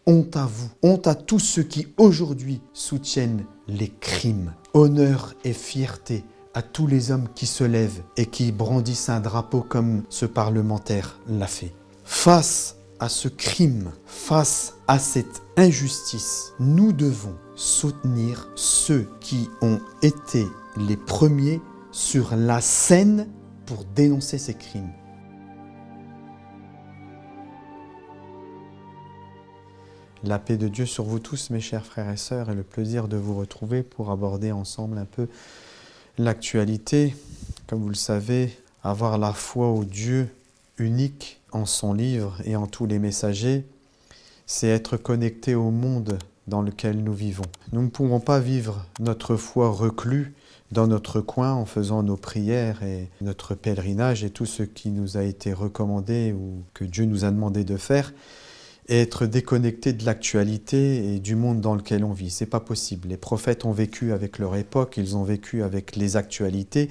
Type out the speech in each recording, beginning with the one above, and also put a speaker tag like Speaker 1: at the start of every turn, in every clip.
Speaker 1: Honte à vous, honte à tous ceux qui aujourd'hui soutiennent les crimes. Honneur et fierté à tous les hommes qui se lèvent et qui brandissent un drapeau comme ce parlementaire l'a fait. Face à ce crime, face à cette injustice, nous devons soutenir ceux qui ont été les premiers sur la scène pour dénoncer ces crimes. La paix de Dieu sur vous tous, mes chers frères et sœurs, et le plaisir de vous retrouver pour aborder ensemble un peu l'actualité. Comme vous le savez, avoir la foi au Dieu unique en son livre et en tous les messagers, c'est être connecté au monde dans lequel nous vivons. Nous ne pourrons pas vivre notre foi reclus dans notre coin en faisant nos prières et notre pèlerinage et tout ce qui nous a été recommandé ou que Dieu nous a demandé de faire, et être déconnecté de l'actualité et du monde dans lequel on vit. C'est pas possible. Les prophètes ont vécu avec leur époque, ils ont vécu avec les actualités,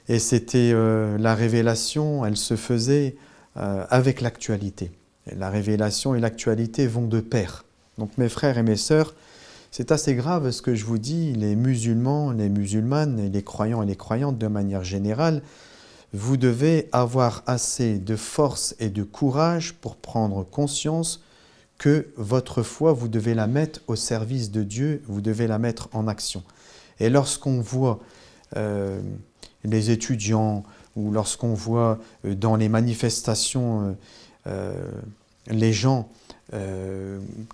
Speaker 1: et c'était la révélation, elle se faisait avec l'actualité. Et la révélation et l'actualité vont de pair. Donc mes frères et mes sœurs, c'est assez grave ce que je vous dis, les musulmans, les musulmanes, et les croyants et les croyantes de manière générale, vous devez avoir assez de force et de courage pour prendre conscience que votre foi, vous devez la mettre au service de Dieu, vous devez la mettre en action. Et lorsqu'on voit les étudiants ou lorsqu'on voit dans les manifestations les gens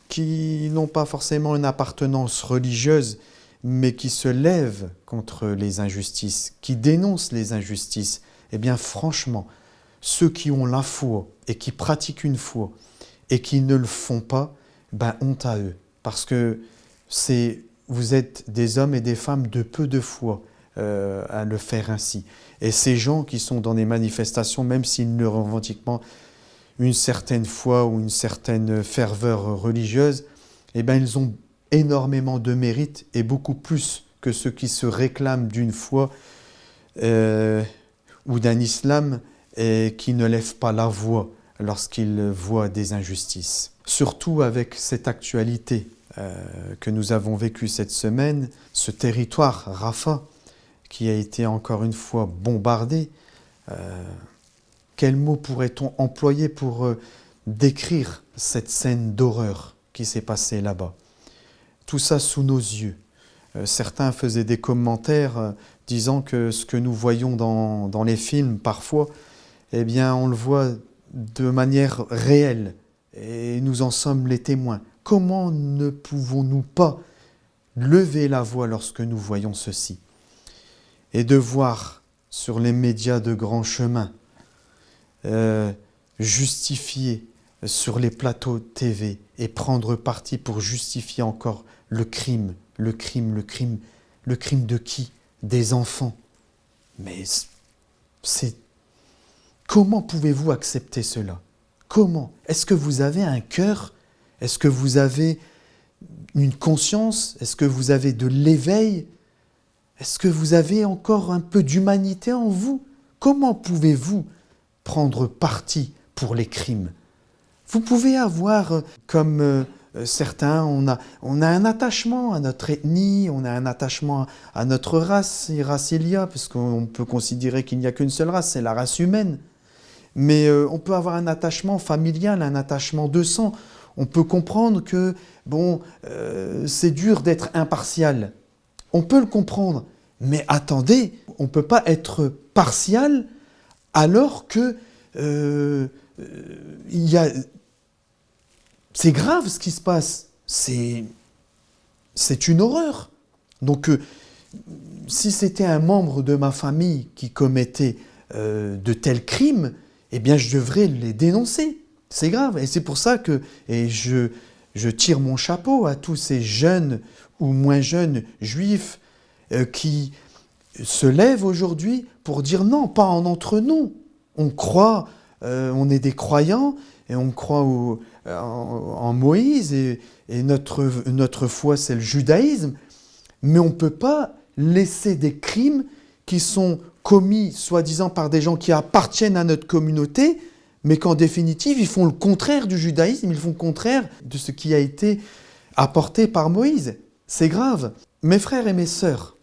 Speaker 1: qui n'ont pas forcément une appartenance religieuse, mais qui se lèvent contre les injustices, qui dénoncent les injustices, eh bien franchement, ceux qui ont la foi et qui pratiquent une foi et qui ne le font pas, ben honte à eux. Parce que vous êtes des hommes et des femmes de peu de foi à le faire ainsi. Et ces gens qui sont dans des manifestations, même s'ils ne revendiquent pas une certaine foi ou une certaine ferveur religieuse, eh bien ils ont énormément de mérite et beaucoup plus que ceux qui se réclament d'une foi ou d'un islam et qui ne lèvent pas la voix lorsqu'ils voient des injustices. Surtout avec cette actualité que nous avons vécue cette semaine, ce territoire, Rafah, qui a été encore une fois bombardé. Quel mot pourrait-on employer pour décrire cette scène d'horreur qui s'est passée là-bas? Tout ça sous nos yeux. Certains faisaient des commentaires disant que ce que nous voyons dans les films parfois, eh bien on le voit de manière réelle et nous en sommes les témoins. Comment ne pouvons-nous pas lever la voix lorsque nous voyons ceci? Et de voir sur les médias de grand chemin justifier sur les plateaux TV et prendre parti pour justifier encore le crime de qui? Des enfants. Mais comment pouvez-vous accepter cela? Comment? Est-ce que vous avez un cœur? Est-ce que vous avez une conscience? Est-ce que vous avez de l'éveil? Est-ce que vous avez encore un peu d'humanité en vous? Comment pouvez-vous prendre parti pour les crimes? Vous pouvez avoir, comme certains, on a un attachement à notre ethnie, on a un attachement à notre race, et race il y a, parce qu'on peut considérer qu'il n'y a qu'une seule race, c'est la race humaine. Mais on peut avoir un attachement familial, un attachement de sang. On peut comprendre que, c'est dur d'être impartial. On peut le comprendre. Mais attendez, on ne peut pas être partial alors que c'est grave ce qui se passe. C'est une horreur. Donc, si c'était un membre de ma famille qui commettait de tels crimes, eh bien, je devrais les dénoncer. C'est grave. Et c'est pour ça que je tire mon chapeau à tous ces jeunes ou moins jeunes juifs qui se lèvent aujourd'hui pour dire non, pas entre nous. On croit, on est des croyants et on croit en Moïse et notre foi c'est le judaïsme, mais on ne peut pas laisser des crimes qui sont commis soi-disant par des gens qui appartiennent à notre communauté, mais qu'en définitive, ils font le contraire du judaïsme, ils font le contraire de ce qui a été apporté par Moïse. C'est grave. Mes frères et mes sœurs,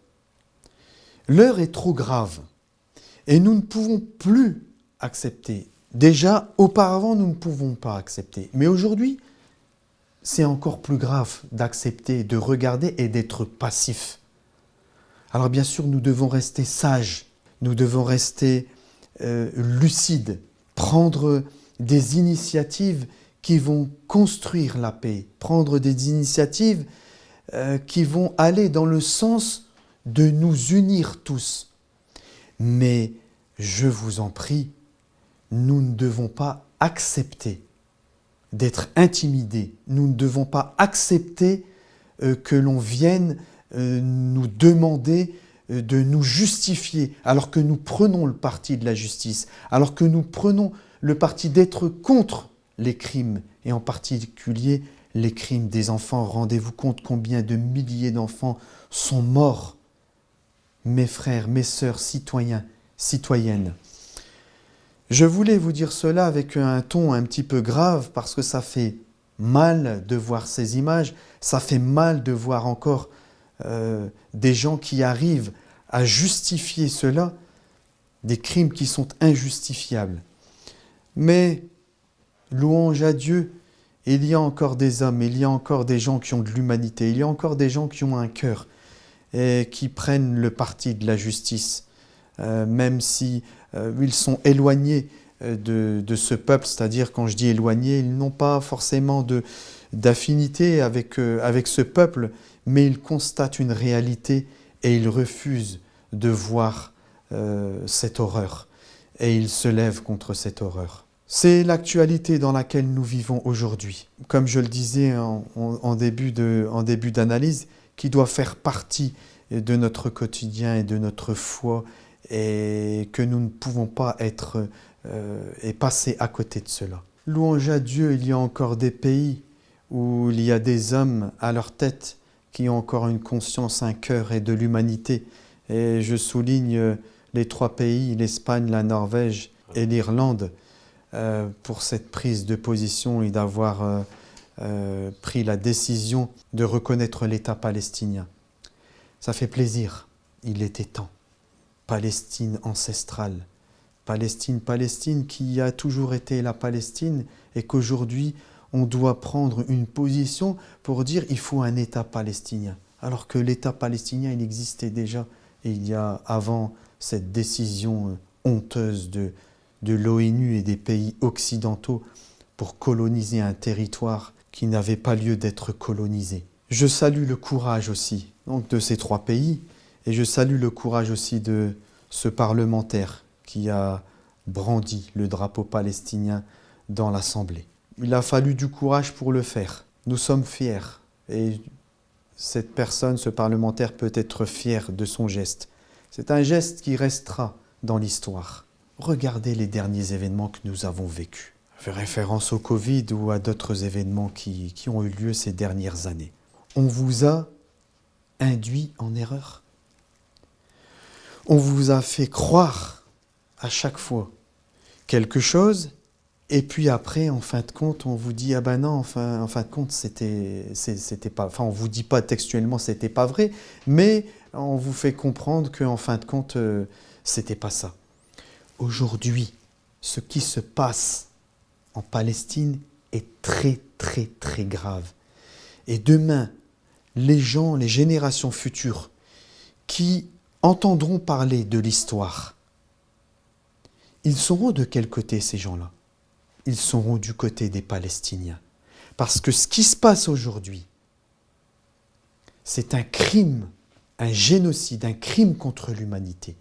Speaker 1: l'heure est trop grave et nous ne pouvons plus accepter. Déjà, auparavant, nous ne pouvons pas accepter. Mais aujourd'hui, c'est encore plus grave d'accepter, de regarder et d'être passif. Alors bien sûr, nous devons rester sages, nous devons rester lucides, prendre des initiatives qui vont construire la paix, prendre des initiatives qui vont aller dans le sens de nous unir tous. Mais je vous en prie, nous ne devons pas accepter d'être intimidés. Nous ne devons pas accepter que l'on vienne nous demander de nous justifier alors que nous prenons le parti de la justice, alors que nous prenons le parti d'être contre les crimes et en particulier les crimes des enfants. Rendez-vous compte combien de milliers d'enfants sont morts. Mes frères, mes sœurs, citoyens, citoyennes. Je voulais vous dire cela avec un ton un petit peu grave parce que ça fait mal de voir ces images, ça fait mal de voir encore des gens qui arrivent à justifier cela, des crimes qui sont injustifiables. Mais, louange à Dieu, il y a encore des hommes, il y a encore des gens qui ont de l'humanité, il y a encore des gens qui ont un cœur et qui prennent le parti de la justice, même si ils sont éloignés de ce peuple, c'est-à-dire quand je dis éloignés, ils n'ont pas forcément d'affinité avec ce peuple, mais ils constatent une réalité et ils refusent de voir cette horreur et ils se lèvent contre cette horreur. C'est l'actualité dans laquelle nous vivons aujourd'hui. Comme je le disais en début d'analyse, qui doit faire partie de notre quotidien et de notre foi et que nous ne pouvons pas être et passer à côté de cela. Louange à Dieu, il y a encore des pays où il y a des hommes à leur tête qui ont encore une conscience, un cœur et de l'humanité. Et je souligne les 3 pays, l'Espagne, la Norvège et l'Irlande, pour cette prise de position et d'avoir pris la décision de reconnaître l'État palestinien. Ça fait plaisir, il était temps. Palestine ancestrale, Palestine qui a toujours été la Palestine et qu'aujourd'hui on doit prendre une position pour dire il faut un État palestinien. Alors que l'État palestinien il existait déjà et il y a avant cette décision honteuse de l'ONU et des pays occidentaux pour coloniser un territoire qui n'avait pas lieu d'être colonisé. Je salue le courage aussi donc, de ces 3 pays et je salue le courage aussi de ce parlementaire qui a brandi le drapeau palestinien dans l'Assemblée. Il a fallu du courage pour le faire. Nous sommes fiers et cette personne, ce parlementaire peut être fier de son geste. C'est un geste qui restera dans l'histoire. Regardez les derniers événements que nous avons vécus. Je fais référence au Covid ou à d'autres événements qui ont eu lieu ces dernières années. On vous a induit en erreur. On vous a fait croire à chaque fois quelque chose et puis après, en fin de compte, on vous dit « Ah ben non, en fin de compte, c'était pas... » Enfin, on ne vous dit pas textuellement « c'était pas vrai », mais on vous fait comprendre qu'en fin de compte, c'était pas ça. Aujourd'hui, ce qui se passe en Palestine est très, très, très grave. Et demain, les gens, les générations futures qui entendront parler de l'histoire, ils seront de quel côté ces gens-là ? Ils seront du côté des Palestiniens. Parce que ce qui se passe aujourd'hui, c'est un crime, un génocide, un crime contre l'humanité.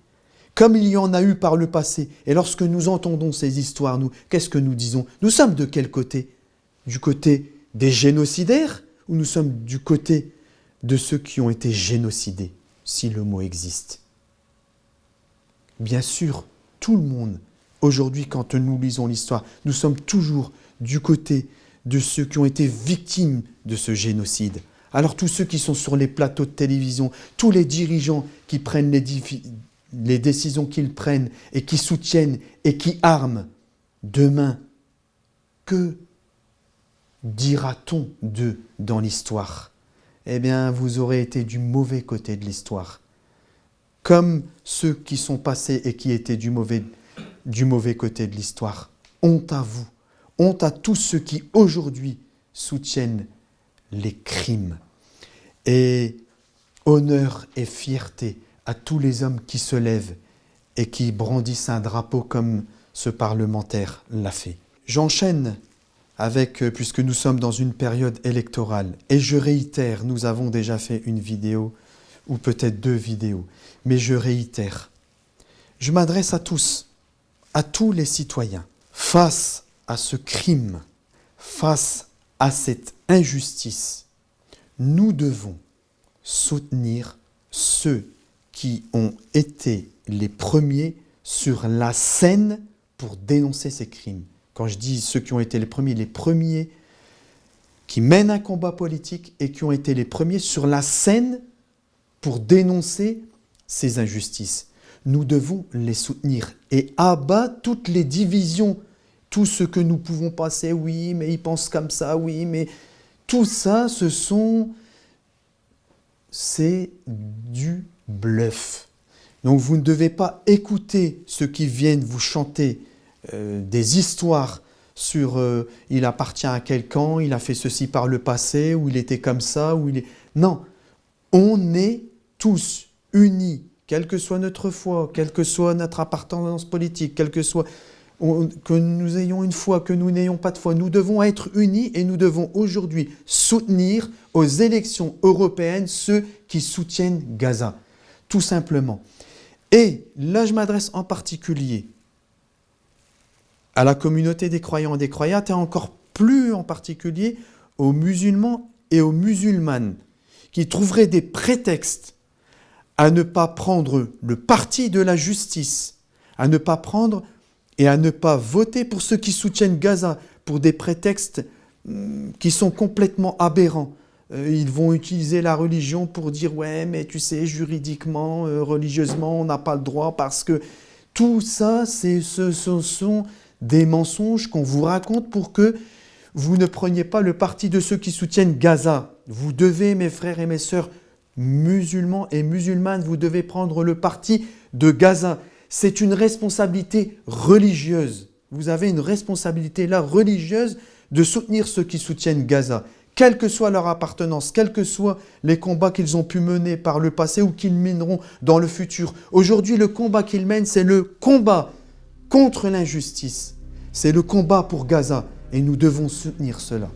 Speaker 1: Comme il y en a eu par le passé. Et lorsque nous entendons ces histoires, nous, qu'est-ce que nous disons ? Nous sommes de quel côté ? Du côté des génocidaires ou nous sommes du côté de ceux qui ont été génocidés, si le mot existe ? Bien sûr, tout le monde, aujourd'hui, quand nous lisons l'histoire, nous sommes toujours du côté de ceux qui ont été victimes de ce génocide. Alors tous ceux qui sont sur les plateaux de télévision, tous les dirigeants qui prennent les décisions qu'ils prennent et qui soutiennent et qui arment, demain, que dira-t-on d'eux dans l'histoire? Eh bien, vous aurez été du mauvais côté de l'histoire. Comme ceux qui sont passés et qui étaient du mauvais côté de l'histoire. Honte à vous. Honte à tous ceux qui, aujourd'hui, soutiennent les crimes. Et honneur et fierté à tous les hommes qui se lèvent et qui brandissent un drapeau comme ce parlementaire l'a fait. J'enchaîne puisque nous sommes dans une période électorale, et je réitère, nous avons déjà fait une vidéo, ou peut-être 2 vidéos, mais je réitère. Je m'adresse à tous les citoyens, face à ce crime, face à cette injustice, nous devons soutenir ceux qui ont été les premiers sur la scène pour dénoncer ces crimes. Quand je dis ceux qui ont été les premiers qui mènent un combat politique et qui ont été les premiers sur la scène pour dénoncer ces injustices. Nous devons les soutenir et abattre toutes les divisions, tout ce que nous pouvons passer, oui, mais ils pensent comme ça, oui, mais tout ça, c'est du bluff. Donc vous ne devez pas écouter ceux qui viennent vous chanter des histoires sur il appartient à quel camp, il a fait ceci par le passé, ou il était comme ça, ou il est... Non, on est tous unis, quelle que soit notre foi, quelle que soit notre appartenance politique, que nous ayons une foi, que nous n'ayons pas de foi, nous devons être unis et nous devons aujourd'hui soutenir aux élections européennes ceux qui soutiennent Gaza, tout simplement. Et là, je m'adresse en particulier à la communauté des croyants et des croyantes, et encore plus en particulier aux musulmans et aux musulmanes, qui trouveraient des prétextes à ne pas prendre le parti de la justice, à ne pas prendre et à ne pas voter pour ceux qui soutiennent Gaza, pour des prétextes qui sont complètement aberrants. Ils vont utiliser la religion pour dire « ouais, mais tu sais, juridiquement, religieusement, on n'a pas le droit parce que… » Tout ça, ce sont des mensonges qu'on vous raconte pour que vous ne preniez pas le parti de ceux qui soutiennent Gaza. Vous devez, mes frères et mes sœurs, musulmans et musulmanes, vous devez prendre le parti de Gaza. C'est une responsabilité religieuse. Vous avez une responsabilité là religieuse de soutenir ceux qui soutiennent Gaza, quelle que soit leur appartenance, quels que soient les combats qu'ils ont pu mener par le passé ou qu'ils mèneront dans le futur. Aujourd'hui, le combat qu'ils mènent, c'est le combat contre l'injustice. C'est le combat pour Gaza et nous devons soutenir cela.